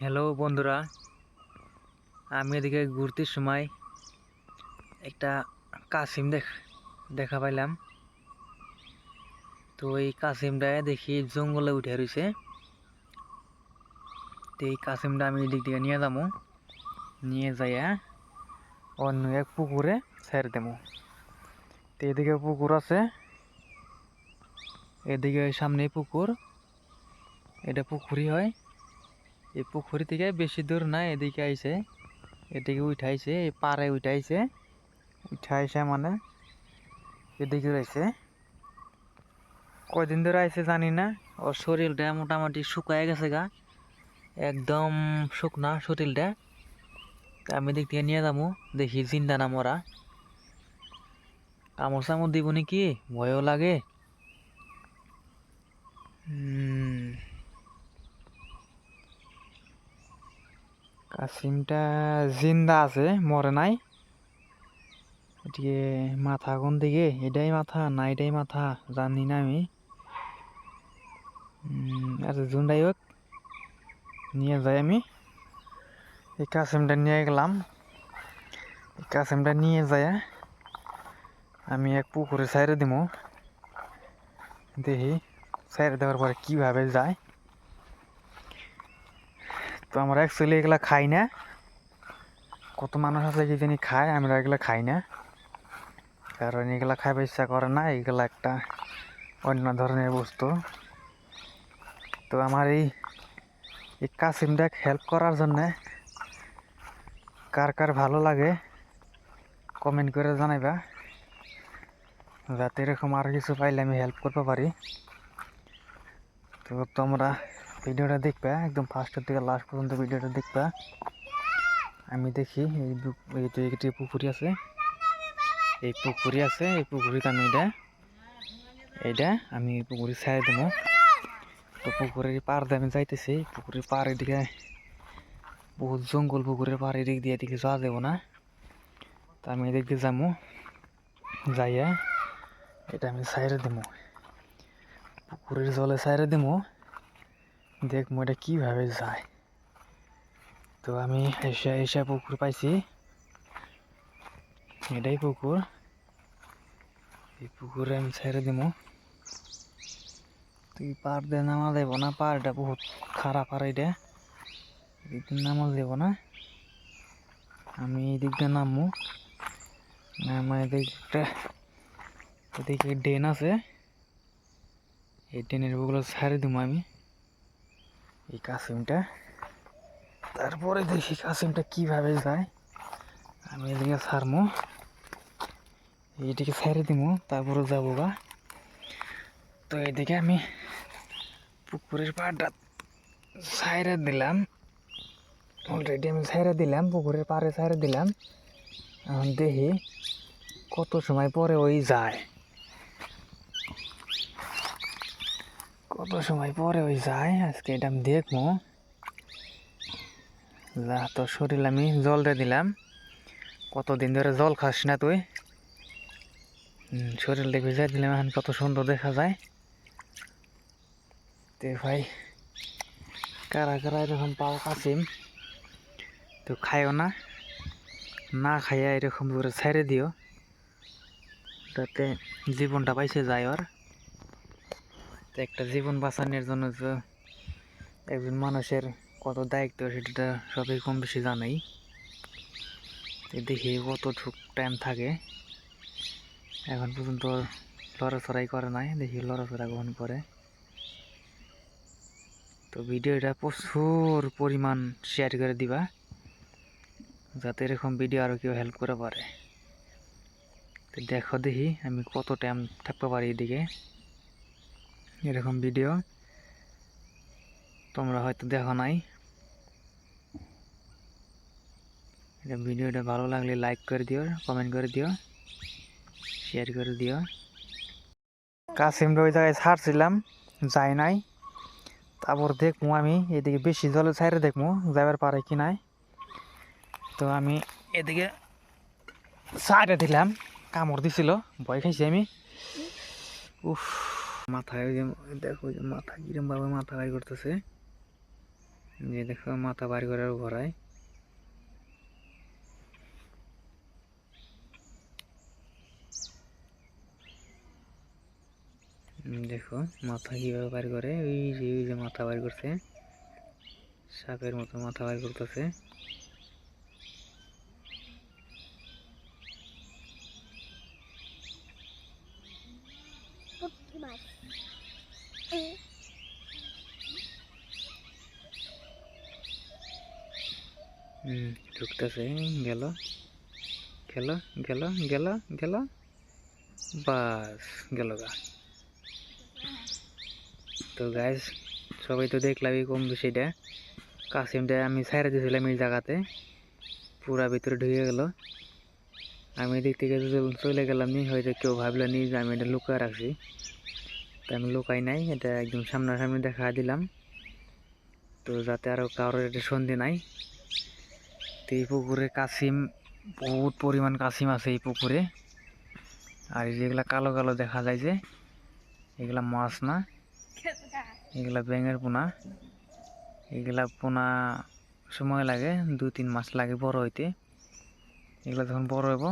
Hello বন্ধুরা, আমি এদিকে ঘুরতে সময় একটা কাসিম দেখা পাইলাম। তো এই কাসিমটা দেখি জঙ্গলে উঠে রয়েছে। তো এই কাসিমটা আমি এদিক থেকে নিয়ে যাবো, নিয়ে যাইয়া অন্য এক পুকুরে ছেড়ে দেবো। তো এদিকে পুকুর আছে, এদিকে সামনে পুকুর, এটা পুকুরি হয়। এই পুকুরি থেকে বেশি দূর না, এদিকে আইছে, এদিকে উঠাইছে, এই পাড়ে উঠাইছে মানে এদিকে রয়েছে। কয়দিন ধরে আইছে জানি না, ওর শরীরটা মোটামুটি শুকায় গেছে গা, একদম শুকনা শরীরটা। আমি দিক থেকে নিয়ে যাবো, দেখি জিন্দা না মরা। কামড় চামড় দিব নাকি, ভয়ও লাগে। কাসিমটা জিন্দা আছে, মরে নাই। এদিকে মাথা কোন দিকে, এটাই মাথা না এটাই মাথা জানি না আমি। আর জুন্ডাই হোক, নিয়ে যাই আমি। এই কাসিমটা নিয়ে গেলাম, এই কাসিমটা নিয়ে যায় আমি এক পুকুরে ছাইরে দিব। দেখি ছাইরে দেওয়ার পরে কিভাবে যায়। তো আমরা অ্যাকচুয়ালি এগুলা খাই না, কত মানুষ আছে কি জানি খায়, আমরা এগুলা খাই না, কারণ এগুলা খাইতে ইচ্ছা করে না। এগুলা একটা অন্য ধরনের বস্তু। তো আমার এই কাসিমটাক হেল্প করার জন্যে কার কার ভালো লাগে কমেন্ট করে জানাইবা, যাতে এরকম আর কিছু পাইলে আমি হেল্প করতে পারি। তো তোমরা ভিডিওটা দেখবা, একদম ফার্স্টের থেকে লাস্ট পর্যন্ত ভিডিওটা দেখবা। আমি দেখি এই পুকুরি আছে, এই পুকুরিতে আমি এইটা আমি পুকুরি ছেড়ে দেবো। তো পুকুরের পার দিয়ে আমি যাইতেছি, পুকুরের পার এদিকে বহুত জঙ্গল, পুকুরের পার এদিক দিয়ে এদিকে যাওয়া যাবো না। তো আমি এদিক দিয়ে যাবো, যাইয়া এটা আমি ছেড়ে দেবো, পুকুরের জলে ছেড়ে দেবো, দেখবো এটা কীভাবে যায়। তো আমি এসে পুকুর পাইছি, এটাই পুকুর। এই পুকুরে আমি ছেড়ে দেবো। তো এই পার দিয়ে নামা যাবো না, পাড়টা বহুত খারাপ, আর এটা এদিক দিয়ে নামা যাবো না। আমি এই দিক দিয়ে নামবো, আমার এদিকে ড্রেন আছে, এই ড্রেনের ওগুলো ছেড়ে দেবো আমি এই কাসিমটা। তারপরে দেখি কাসিমটা কিভাবে যায়। আমি এদিকে ছাড়বো, এইদিকে ছেড়ে দিব, তারপরে যাবো গা। তো এইদিকে আমি পুকুরের পাড়টা ছাইরে দিলাম, অলরেডি আমি ছাইরে দিলাম, পুকুরের পাড়ে ছাইরে দিলাম। এখন দেখি কত সময় পরে ওই যায়, কত সময় পরে ওই যায় আজকে এটা আমি দেখবো। যা, তো শরীর আমি জল দিয়ে দিলাম। কতদিন ধরে জল খাস না তুই, শরীর দেখে যাই দিলাম, এখন কত সুন্দর দেখা যায়। তো ভাই কারা কারা এরকম পাও কাসিম, তো খাইও না, না খাইয়া এরকম করে ছেড়ে দিও, যাতে জীবনটা পাইছে যায় ওর। তো একটা জীবন বাঁচানোর জন্য তো একজন মানুষের কত দায়িত্ব, সেটা সবাই কম বেশি জানাই। দেখি কতটুক টাইম থাকে, এখন পর্যন্ত লড়াচড়াই করে নাই, দেখি লড়াচড়া কখন করে। তো ভিডিওটা প্রচুর পরিমাণ শেয়ার করে দিবা, যাতে এরকম ভিডিও আরও কেউ হেল্প করে পারে। তো দেখো দেখি আমি কত টাইম থাকতে পারি এদিকে, এরকম ভিডিও তোমরা হয়তো দেখো নাই। এটা ভিডিওটা ভালো লাগলে লাইক করে দিও, কমেন্ট করে দিও, শেয়ার করে দিও। কাসিমটা ওই জায়গায় ছাড়ছিলাম, যাই নাই। তারপর দেখবো আমি এদিকে বেশি জলের সাইডে দেখবো যাবার পারে কি নাই। তো আমি এদিকে সাইডে দিলাম, কামড় দিছিল, ভয় খাইছি আমি। উফ, মাথায় ওই যে দেখো, ওই যে মাথা কিরম ভাবে মাথা বাই করতেছে। যে দেখো মাথা বার করার ভরায় দেখো মাথা কিভাবে বার করে, ওই যে মাথা বার করছে, সাপের মতো মাথা বার করতেছে। ঢুকতেছে, গেল গেল গেল গেল গেল, বাস গেল গা। তো গাইস সবাই তো দেখলামই কম বেশিটা। কাসিমটা আমি ছাইড়া দিয়েছিলাম এই জায়গাতে, পুরা ভিতরে ঢুকে গেল। আমি এদিক থেকে চলে গেলাম, নি হয়তো কেউ ভাবলো নি যে আমি এটা লুকায় রাখছি। তো আমি লুকাই নাই, এটা একদম সামনাসামনি দেখা দিলাম, তো যাতে আরো কারোর এটা সন্ধি নাই। তো এই পুকুরে কাসিম, বহুত পরিমাণ কাসিম আছে এই পুকুরে। আর যেগুলা কালো কালো দেখা যায় যে, এগুলা মাছ না, এগুলা ব্যাঙের পোনা। এগুলা পোনা সময় লাগে, 2-3 মাস লাগে বড় হইতে। এগুলা যখন বড় হইব